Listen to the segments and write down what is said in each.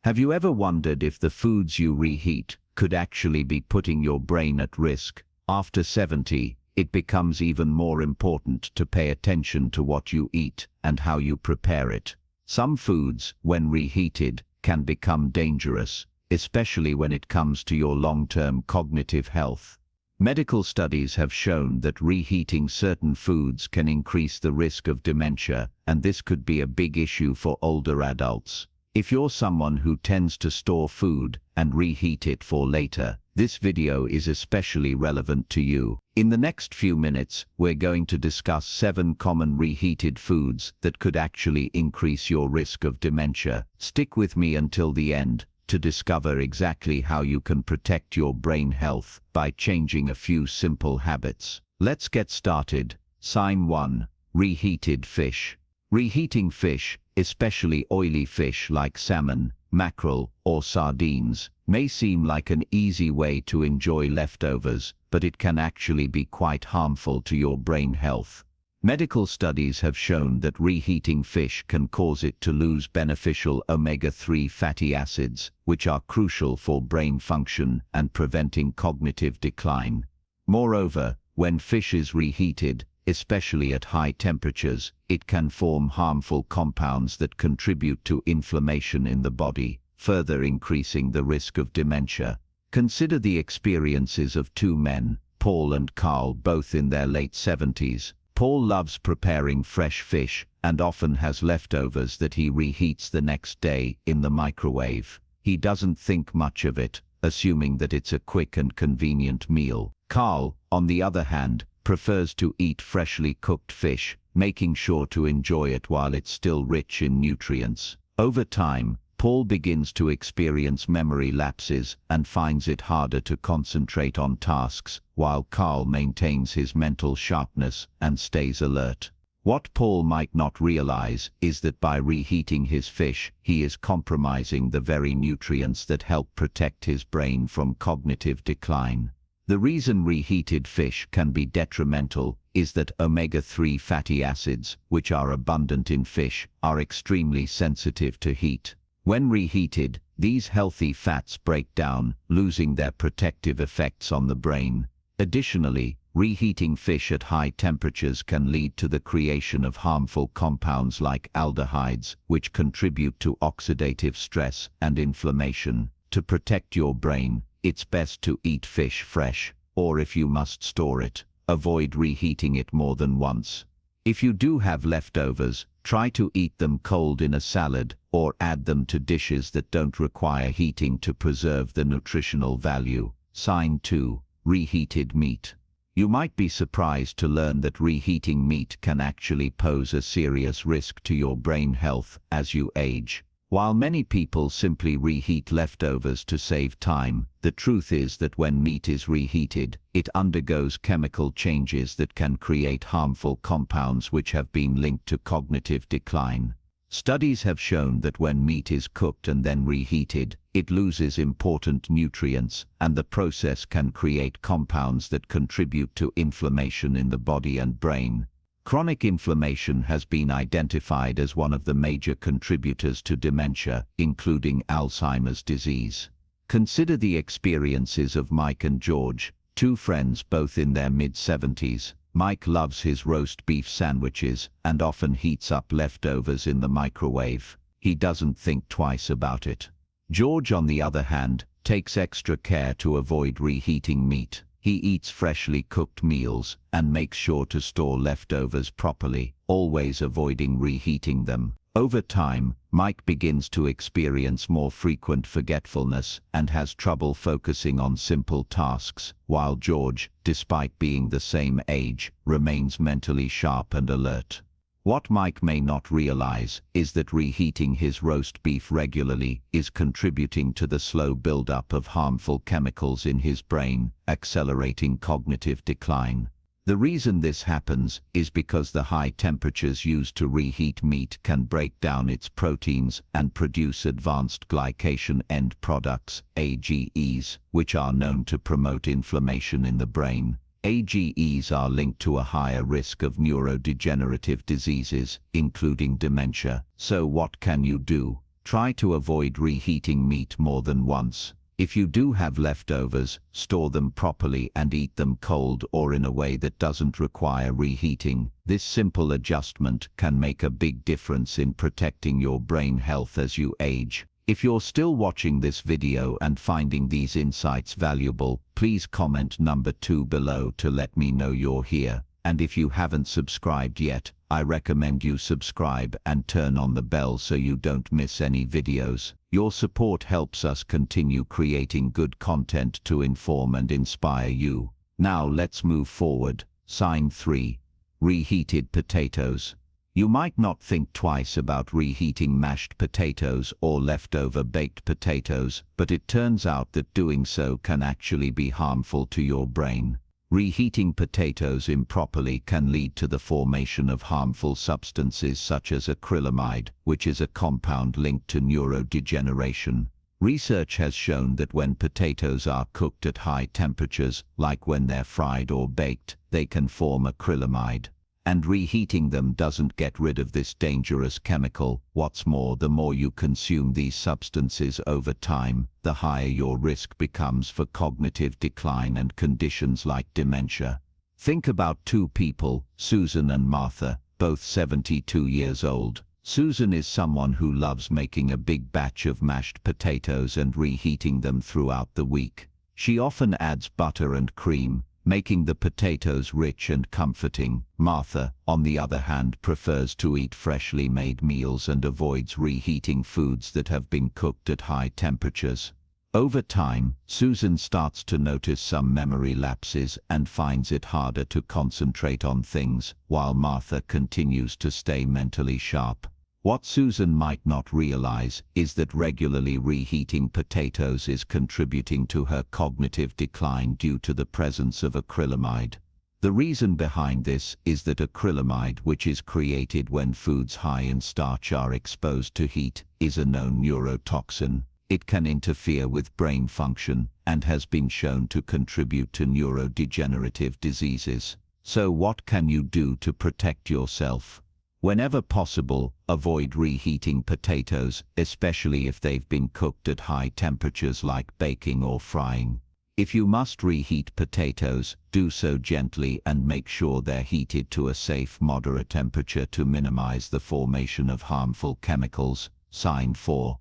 Have you ever wondered if the foods you reheat could actually be putting your brain at risk? After 70, it becomes even more important to pay attention to what you eat and how you prepare it. Some foods, when reheated, can become dangerous, especially when it comes to your long-term cognitive health. Medical studies have shown that reheating certain foods can increase the risk of dementia, and this could be a big issue for older adults. If you're someone who tends to store food and reheat it for later, this video is especially relevant to you. In the next few minutes, we're going to discuss 7 common reheated foods that could actually increase your risk of dementia. Stick with me until the end to discover exactly how you can protect your brain health by changing a few simple habits. Let's get started. Sign 1. Reheated fish. Reheating fish, especially oily fish like salmon, mackerel, or sardines, may seem like an easy way to enjoy leftovers, but it can actually be quite harmful to your brain health. Medical studies have shown that reheating fish can cause it to lose beneficial omega-3 fatty acids, which are crucial for brain function and preventing cognitive decline. Moreover, when fish is reheated, especially at high temperatures, it can form harmful compounds that contribute to inflammation in the body, further increasing the risk of dementia. Consider the experiences of 2 men, Paul and Carl, both in their late 70s. Paul loves preparing fresh fish and often has leftovers that he reheats the next day in the microwave. He doesn't think much of it, assuming that it's a quick and convenient meal. Carl, on the other hand, prefers to eat freshly cooked fish, making sure to enjoy it while it's still rich in nutrients. Over time, Paul begins to experience memory lapses and finds it harder to concentrate on tasks, while Carl maintains his mental sharpness and stays alert. What Paul might not realize is that by reheating his fish, he is compromising the very nutrients that help protect his brain from cognitive decline. The reason reheated fish can be detrimental is that omega-3 fatty acids, which are abundant in fish, are extremely sensitive to heat. When reheated, these healthy fats break down, losing their protective effects on the brain. Additionally, reheating fish at high temperatures can lead to the creation of harmful compounds like aldehydes, which contribute to oxidative stress and inflammation. To protect your brain, it's best to eat fish fresh, or if you must store it, avoid reheating it more than once. If you do have leftovers, try to eat them cold in a salad or add them to dishes that don't require heating to preserve the nutritional value. Sign 2. Reheated meat. You might be surprised to learn that reheating meat can actually pose a serious risk to your brain health as you age. While many people simply reheat leftovers to save time, the truth is that when meat is reheated, it undergoes chemical changes that can create harmful compounds which have been linked to cognitive decline. Studies have shown that when meat is cooked and then reheated, it loses important nutrients, and the process can create compounds that contribute to inflammation in the body and brain. Chronic inflammation has been identified as one of the major contributors to dementia, including Alzheimer's disease. Consider the experiences of Mike and George, 2 friends both in their mid-70s. Mike loves his roast beef sandwiches and often heats up leftovers in the microwave. He doesn't think twice about it. George, on the other hand, takes extra care to avoid reheating meat. He eats freshly cooked meals and makes sure to store leftovers properly, always avoiding reheating them. Over time, Mike begins to experience more frequent forgetfulness and has trouble focusing on simple tasks, while George, despite being the same age, remains mentally sharp and alert. What Mike may not realize is that reheating his roast beef regularly is contributing to the slow buildup of harmful chemicals in his brain, accelerating cognitive decline. The reason this happens is because the high temperatures used to reheat meat can break down its proteins and produce advanced glycation end products, AGEs, which are known to promote inflammation in the brain. AGEs are linked to a higher risk of neurodegenerative diseases, including dementia. So what can you do? Try to avoid reheating meat more than once. If you do have leftovers, store them properly and eat them cold or in a way that doesn't require reheating. This simple adjustment can make a big difference in protecting your brain health as you age. If you're still watching this video and finding these insights valuable, please comment number 2 below to let me know you're here. And if you haven't subscribed yet, I recommend you subscribe and turn on the bell so you don't miss any videos. Your support helps us continue creating good content to inform and inspire you. Now let's move forward. Sign 3. Reheated potatoes. You might not think twice about reheating mashed potatoes or leftover baked potatoes, but it turns out that doing so can actually be harmful to your brain. Reheating potatoes improperly can lead to the formation of harmful substances such as acrylamide, which is a compound linked to neurodegeneration. Research has shown that when potatoes are cooked at high temperatures, like when they're fried or baked, they can form acrylamide. And reheating them doesn't get rid of this dangerous chemical. What's more, the more you consume these substances over time, the higher your risk becomes for cognitive decline and conditions like dementia. Think about 2 people, Susan and Martha, both 72 years old. Susan is someone who loves making a big batch of mashed potatoes and reheating them throughout the week. She often adds butter and cream, making the potatoes rich and comforting. Martha, on the other hand, prefers to eat freshly made meals and avoids reheating foods that have been cooked at high temperatures. Over time, Susan starts to notice some memory lapses and finds it harder to concentrate on things, while Martha continues to stay mentally sharp. What Susan might not realize is that regularly reheating potatoes is contributing to her cognitive decline due to the presence of acrylamide. The reason behind this is that acrylamide, which is created when foods high in starch are exposed to heat, is a known neurotoxin. It can interfere with brain function and has been shown to contribute to neurodegenerative diseases. So what can you do to protect yourself? Whenever possible, avoid reheating potatoes, especially if they've been cooked at high temperatures like baking or frying. If you must reheat potatoes, do so gently and make sure they're heated to a safe, moderate temperature to minimize the formation of harmful chemicals. Sign 4.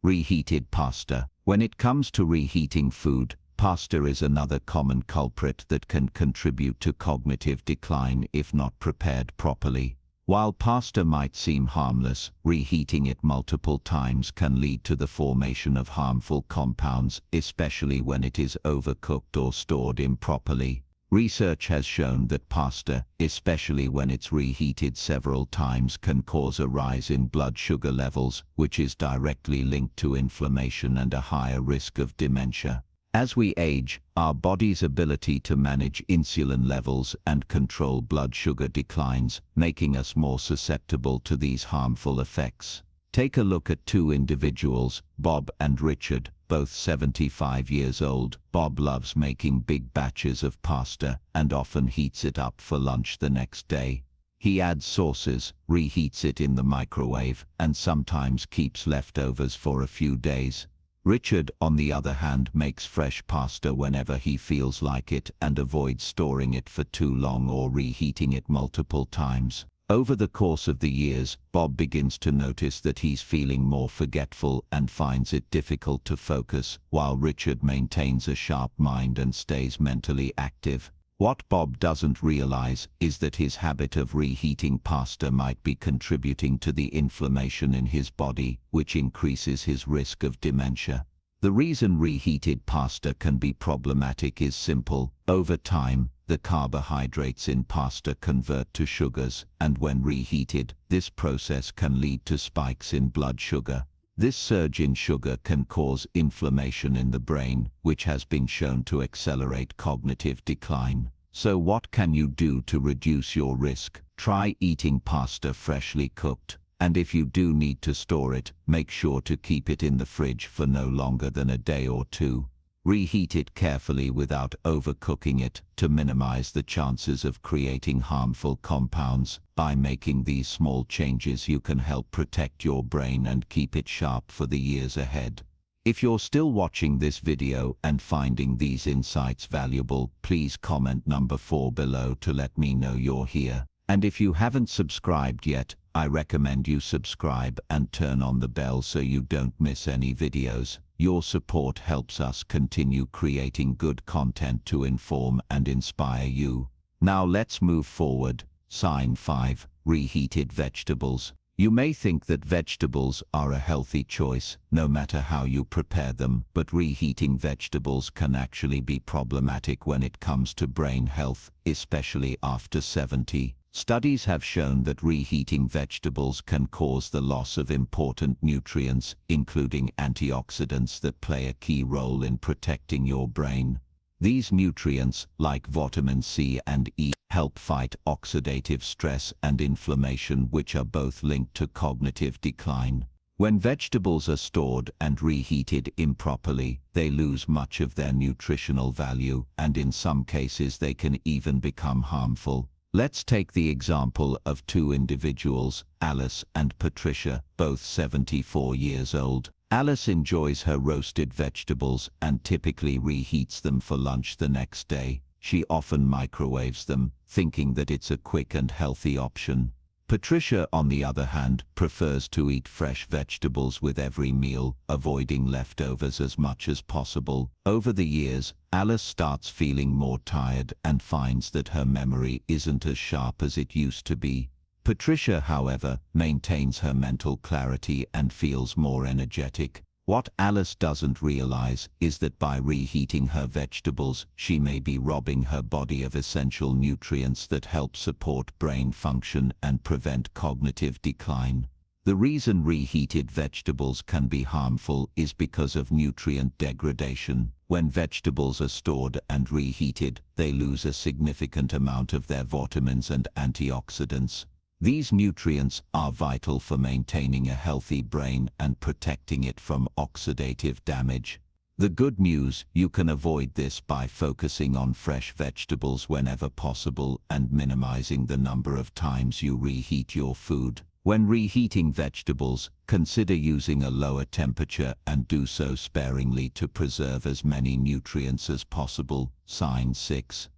Reheated pasta. When it comes to reheating food, pasta is another common culprit that can contribute to cognitive decline if not prepared properly. While pasta might seem harmless, reheating it multiple times can lead to the formation of harmful compounds, especially when it is overcooked or stored improperly. Research has shown that pasta, especially when it's reheated several times, can cause a rise in blood sugar levels, which is directly linked to inflammation and a higher risk of dementia. As we age, our body's ability to manage insulin levels and control blood sugar declines, making us more susceptible to these harmful effects. Take a look at 2 individuals, Bob and Richard, both 75 years old. Bob loves making big batches of pasta and often heats it up for lunch the next day. He adds sauces, reheats it in the microwave, and sometimes keeps leftovers for a few days. Richard, on the other hand, makes fresh pasta whenever he feels like it and avoids storing it for too long or reheating it multiple times. Over the course of the years, Bob begins to notice that he's feeling more forgetful and finds it difficult to focus, while Richard maintains a sharp mind and stays mentally active. What Bob doesn't realize is that his habit of reheating pasta might be contributing to the inflammation in his body, which increases his risk of dementia. The reason reheated pasta can be problematic is simple. Over time, the carbohydrates in pasta convert to sugars, and when reheated, this process can lead to spikes in blood sugar. This surge in sugar can cause inflammation in the brain, which has been shown to accelerate cognitive decline. So what can you do to reduce your risk? Try eating pasta freshly cooked, and if you do need to store it, make sure to keep it in the fridge for no longer than a day or two. Reheat it carefully without overcooking it to minimize the chances of creating harmful compounds. By making these small changes, you can help protect your brain and keep it sharp for the years ahead. If you're still watching this video and finding these insights valuable, please comment number 4 below to let me know you're here. And if you haven't subscribed yet, I recommend you subscribe and turn on the bell so you don't miss any videos. Your support helps us continue creating good content to inform and inspire you. Now let's move forward. Sign 5. Reheated vegetables. You may think that vegetables are a healthy choice, no matter how you prepare them, but reheating vegetables can actually be problematic when it comes to brain health, especially after 70. Studies have shown that reheating vegetables can cause the loss of important nutrients, including antioxidants that play a key role in protecting your brain. These nutrients, like vitamin C and E, help fight oxidative stress and inflammation, which are both linked to cognitive decline. When vegetables are stored and reheated improperly, they lose much of their nutritional value, and in some cases they can even become harmful. Let's take the example of two individuals, Alice and Patricia, both 74 years old. Alice enjoys her roasted vegetables and typically reheats them for lunch the next day. She often microwaves them, thinking that it's a quick and healthy option. Patricia, on the other hand, prefers to eat fresh vegetables with every meal, avoiding leftovers as much as possible. Over the years, Alice starts feeling more tired and finds that her memory isn't as sharp as it used to be. Patricia, however, maintains her mental clarity and feels more energetic. What Alice doesn't realize is that by reheating her vegetables, she may be robbing her body of essential nutrients that help support brain function and prevent cognitive decline. The reason reheated vegetables can be harmful is because of nutrient degradation. When vegetables are stored and reheated, they lose a significant amount of their vitamins and antioxidants. These nutrients are vital for maintaining a healthy brain and protecting it from oxidative damage. The good news, you can avoid this by focusing on fresh vegetables whenever possible and minimizing the number of times you reheat your food. When reheating vegetables, consider using a lower temperature and do so sparingly to preserve as many nutrients as possible. Sign 6.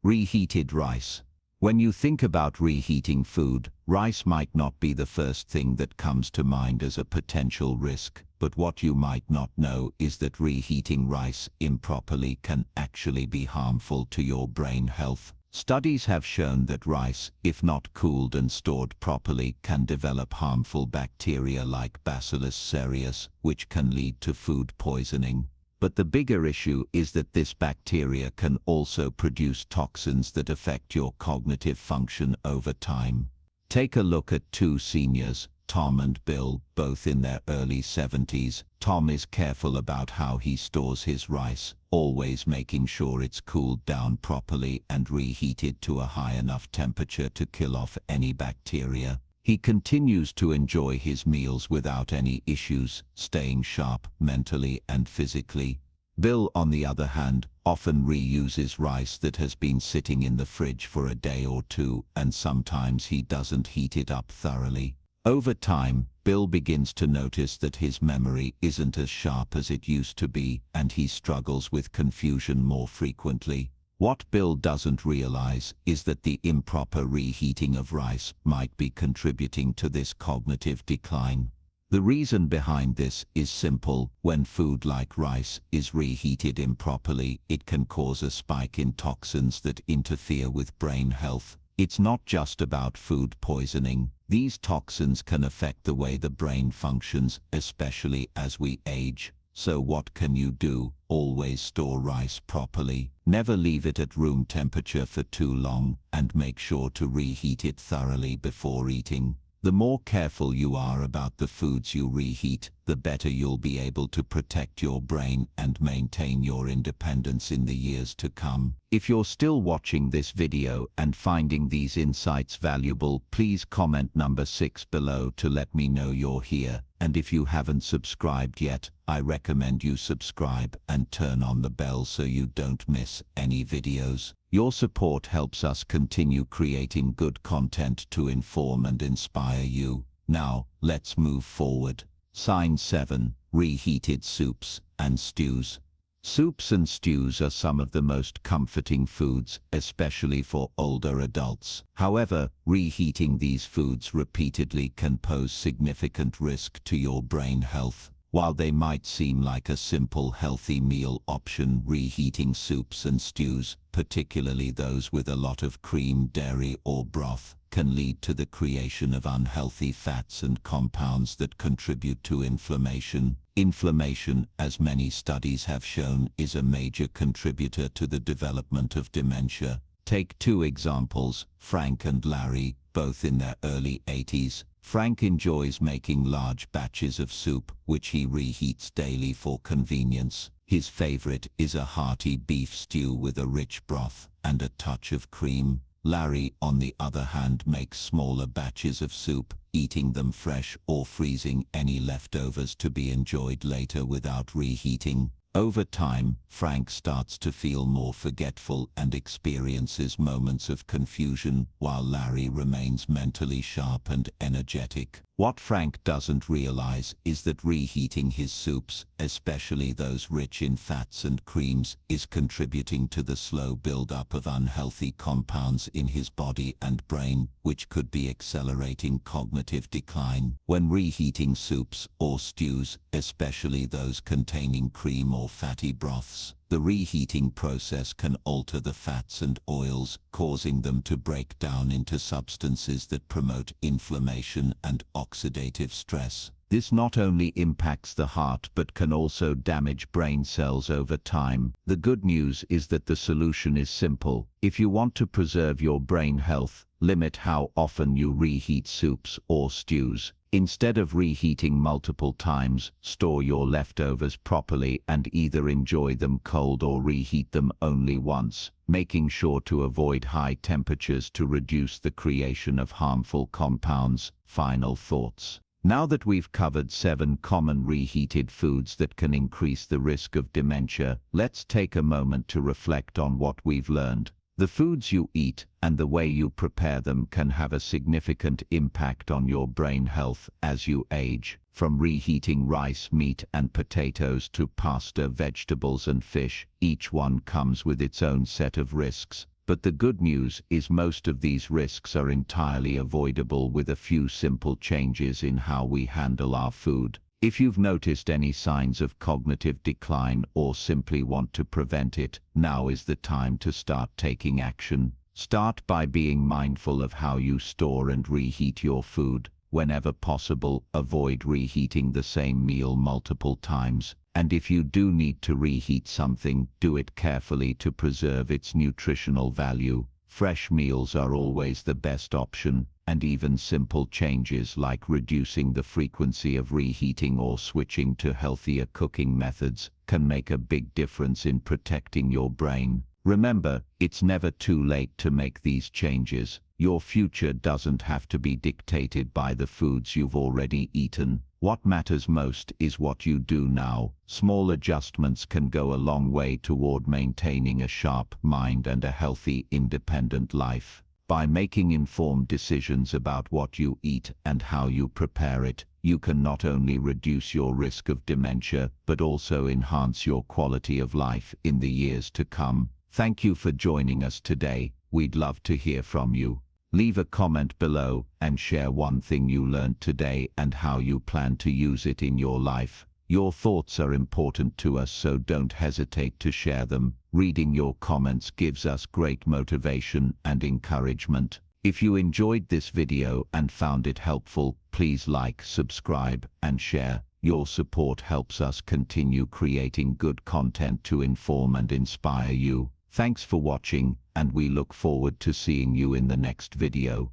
Reheated rice. When you think about reheating food, rice might not be the first thing that comes to mind as a potential risk, but what you might not know is that reheating rice improperly can actually be harmful to your brain health. Studies have shown that rice, if not cooled and stored properly, can develop harmful bacteria like Bacillus cereus, which can lead to food poisoning. But the bigger issue is that this bacteria can also produce toxins that affect your cognitive function over time. Take a look at two seniors, Tom and Bill, both in their early 70s. Tom is careful about how he stores his rice, always making sure it's cooled down properly and reheated to a high enough temperature to kill off any bacteria. He continues to enjoy his meals without any issues, staying sharp mentally and physically. Bill, on the other hand, often reuses rice that has been sitting in the fridge for a day or two, and sometimes he doesn't heat it up thoroughly. Over time, Bill begins to notice that his memory isn't as sharp as it used to be, and he struggles with confusion more frequently. What Bill doesn't realize is that the improper reheating of rice might be contributing to this cognitive decline. The reason behind this is simple. When food like rice is reheated improperly, it can cause a spike in toxins that interfere with brain health. It's not just about food poisoning. These toxins can affect the way the brain functions, especially as we age. So what can you do? Always store rice properly. Never leave it at room temperature for too long, and make sure to reheat it thoroughly before eating. The more careful you are about the foods you reheat, the better you'll be able to protect your brain and maintain your independence in the years to come. If you're still watching this video and finding these insights valuable, please comment number 6 below to let me know you're here. And if you haven't subscribed yet, I recommend you subscribe and turn on the bell so you don't miss any videos. Your support helps us continue creating good content to inform and inspire you. Now, let's move forward. Sign 7. Reheated soups and stews. Soups and stews are some of the most comforting foods, especially for older adults. However, reheating these foods repeatedly can pose significant risk to your brain health. While they might seem like a simple, healthy meal option, reheating soups and stews, particularly those with a lot of cream, dairy, or broth, can lead to the creation of unhealthy fats and compounds that contribute to inflammation. Inflammation, as many studies have shown, is a major contributor to the development of dementia. Take two examples, Frank and Larry, both in their early 80s. Frank enjoys making large batches of soup, which he reheats daily for convenience. His favorite is a hearty beef stew with a rich broth and a touch of cream. Larry, on the other hand, makes smaller batches of soup, eating them fresh or freezing any leftovers to be enjoyed later without reheating. Over time, Frank starts to feel more forgetful and experiences moments of confusion, while Larry remains mentally sharp and energetic. What Frank doesn't realize is that reheating his soups, especially those rich in fats and creams, is contributing to the slow buildup of unhealthy compounds in his body and brain, which could be accelerating cognitive decline. When reheating soups or stews, especially those containing cream or fatty broths, the reheating process can alter the fats and oils, causing them to break down into substances that promote inflammation and oxidative stress. This not only impacts the heart but can also damage brain cells over time. The good news is that the solution is simple. If you want to preserve your brain health, limit how often you reheat soups or stews. Instead of reheating multiple times, store your leftovers properly and either enjoy them cold or reheat them only once, making sure to avoid high temperatures to reduce the creation of harmful compounds. Final thoughts. Now that we've covered 7 common reheated foods that can increase the risk of dementia, let's take a moment to reflect on what we've learned. The foods you eat and the way you prepare them can have a significant impact on your brain health as you age. From reheating rice, meat, and potatoes to pasta, vegetables, and fish, each one comes with its own set of risks. But the good news is most of these risks are entirely avoidable with a few simple changes in how we handle our food. If you've noticed any signs of cognitive decline or simply want to prevent it, now is the time to start taking action. Start by being mindful of how you store and reheat your food. Whenever possible, avoid reheating the same meal multiple times. And if you do need to reheat something, do it carefully to preserve its nutritional value. Fresh meals are always the best option, and even simple changes like reducing the frequency of reheating or switching to healthier cooking methods can make a big difference in protecting your brain. Remember, it's never too late to make these changes. Your future doesn't have to be dictated by the foods you've already eaten. What matters most is what you do now. Small adjustments can go a long way toward maintaining a sharp mind and a healthy, independent life. By making informed decisions about what you eat and how you prepare it, you can not only reduce your risk of dementia, but also enhance your quality of life in the years to come. Thank you for joining us today. We'd love to hear from you. Leave a comment below and share one thing you learned today and how you plan to use it in your life. Your thoughts are important to us, so don't hesitate to share them. Reading your comments gives us great motivation and encouragement. If you enjoyed this video and found it helpful, please like, subscribe, and share. Your support helps us continue creating good content to inform and inspire you. Thanks for watching, and we look forward to seeing you in the next video.